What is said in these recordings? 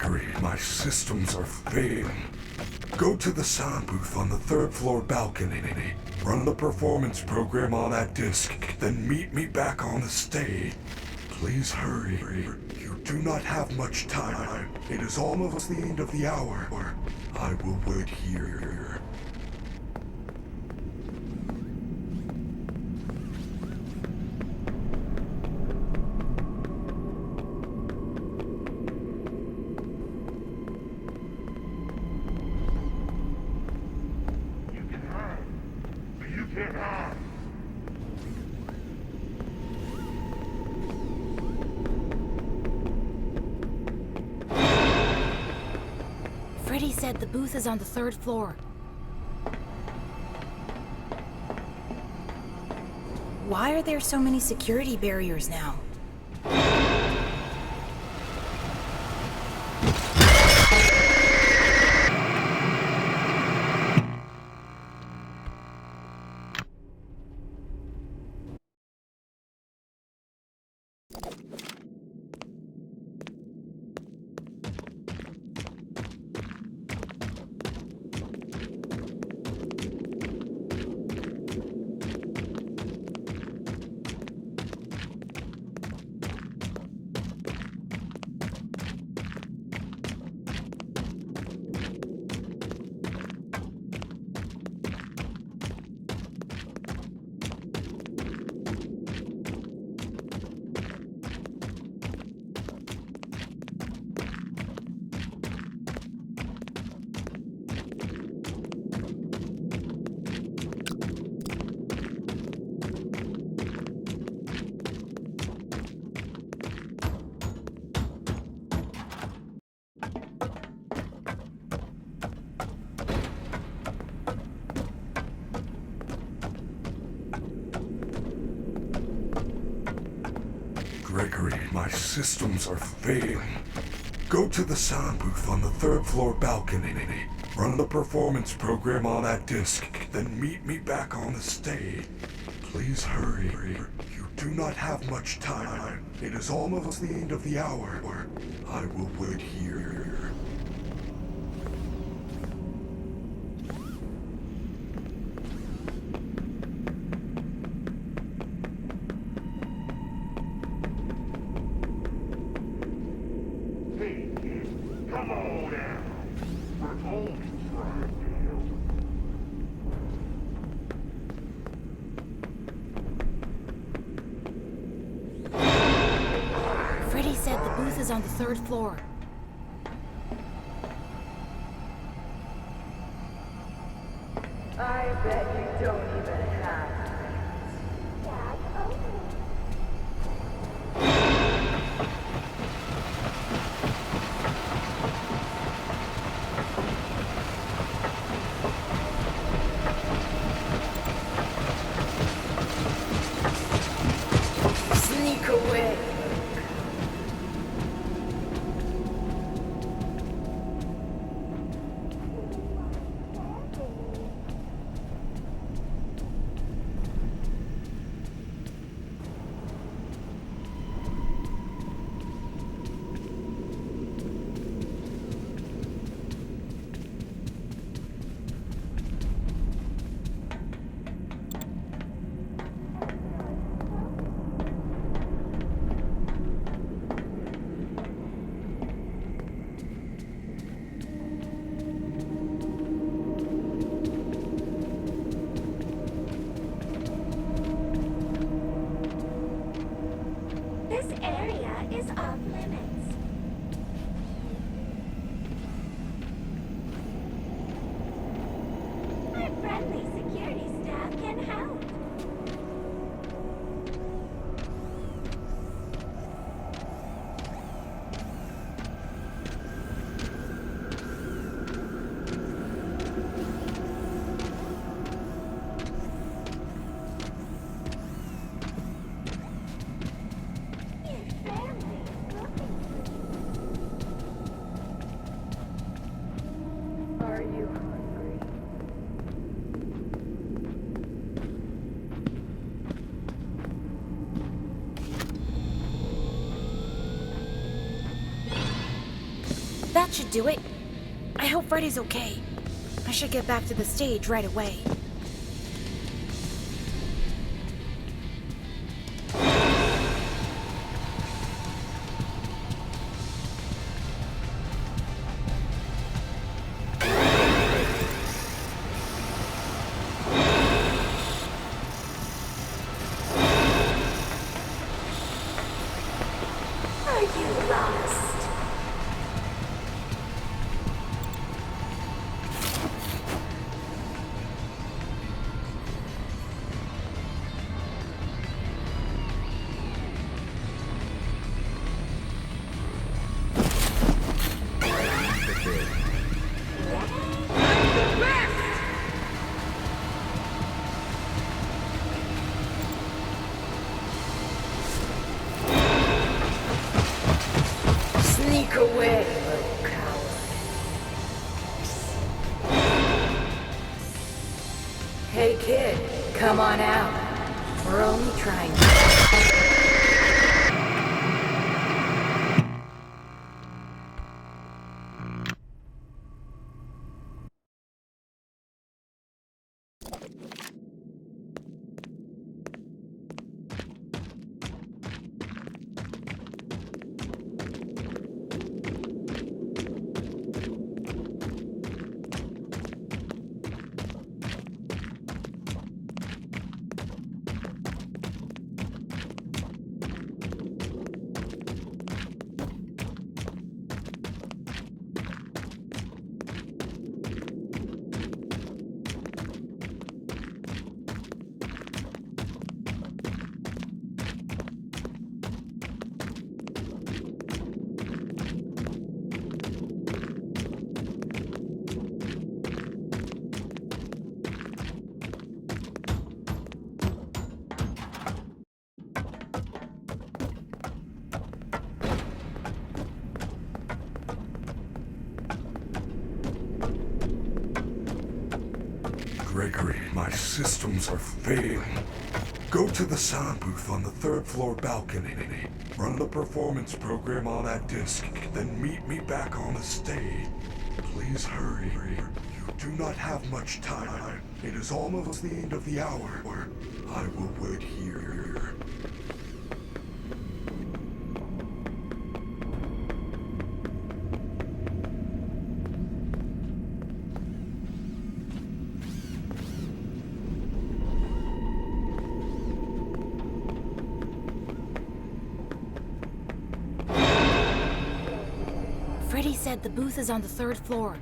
Gregory, my systems are failing. Go to the sound booth on the third floor balcony. Run the performance program on that disc, then meet me back on the stage. Please hurry. You do not have much time. It is almost the end of the hour. I will wait here. Freddy said the booth is on the third floor. Why are there so many security barriers now? Gregory, my systems are failing. Go to the sound booth on the third floor balcony. Run the performance program on that disc, then meet me back on the stage. Please hurry. You do not have much time. It is almost the end of the hour. I will wait here. Come on now. We're only trying to help. Freddy said the booth is on the third floor. I bet you don't even have sneak away. That should do it. I hope Freddy's okay. I should get back to the stage right away. Are you lost? Sneak away, little coward. Hey kid, come on out. We're only trying Gregory, my systems are failing. Go to the sound booth on the third floor balcony. Run the performance program on that disc, then meet me back on the stage. Please hurry. You do not have much time. It is almost the end of the hour. I will wait here. Freddy said the booth is on the third floor.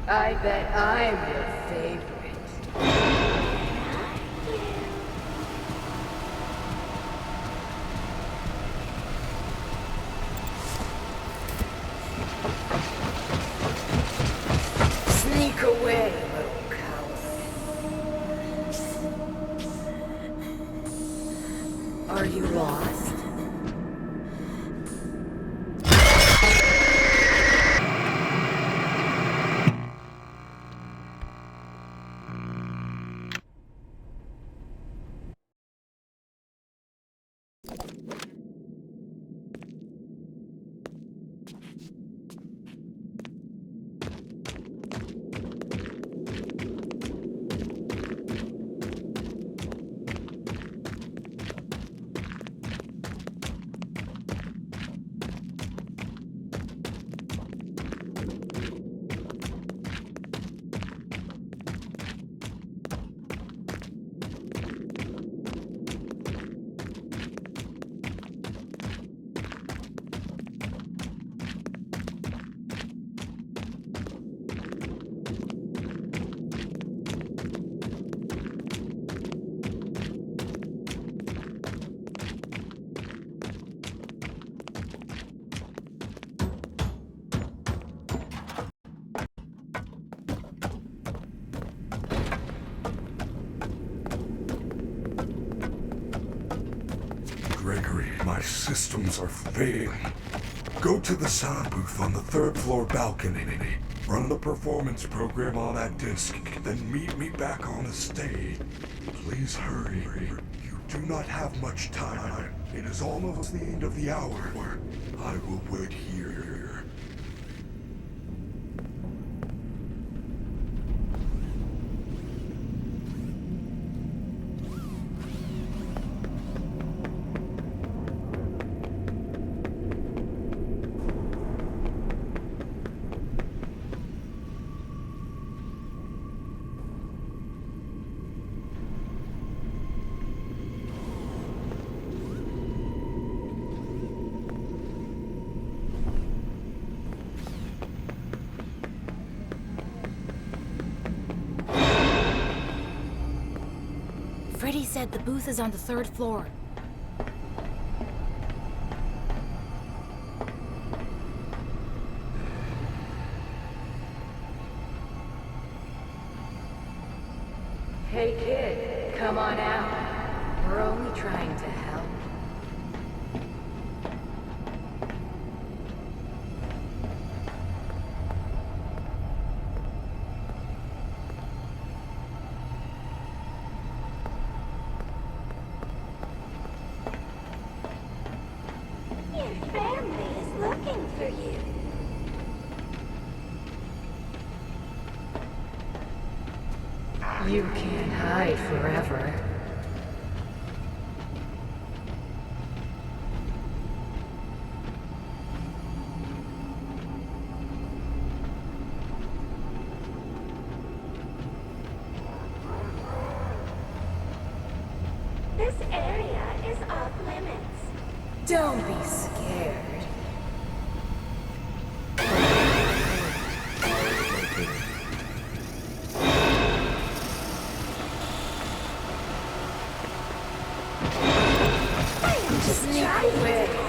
I bet I'm your favorite. Sneak away, little coward. Are you lost? Gregory, my systems are failing. Go to the sound booth on the third floor balcony. Run the performance program on that disc, then meet me back on the stage. Please hurry. You do not have much time. It is almost the end of the hour. I will wait here. Freddy said the booth is on the 3rd floor. Hey kid, come on out. We're only trying to help. Your family is looking for you. You can't hide forever. This area is off limits. Don't be scared. I'm just trying to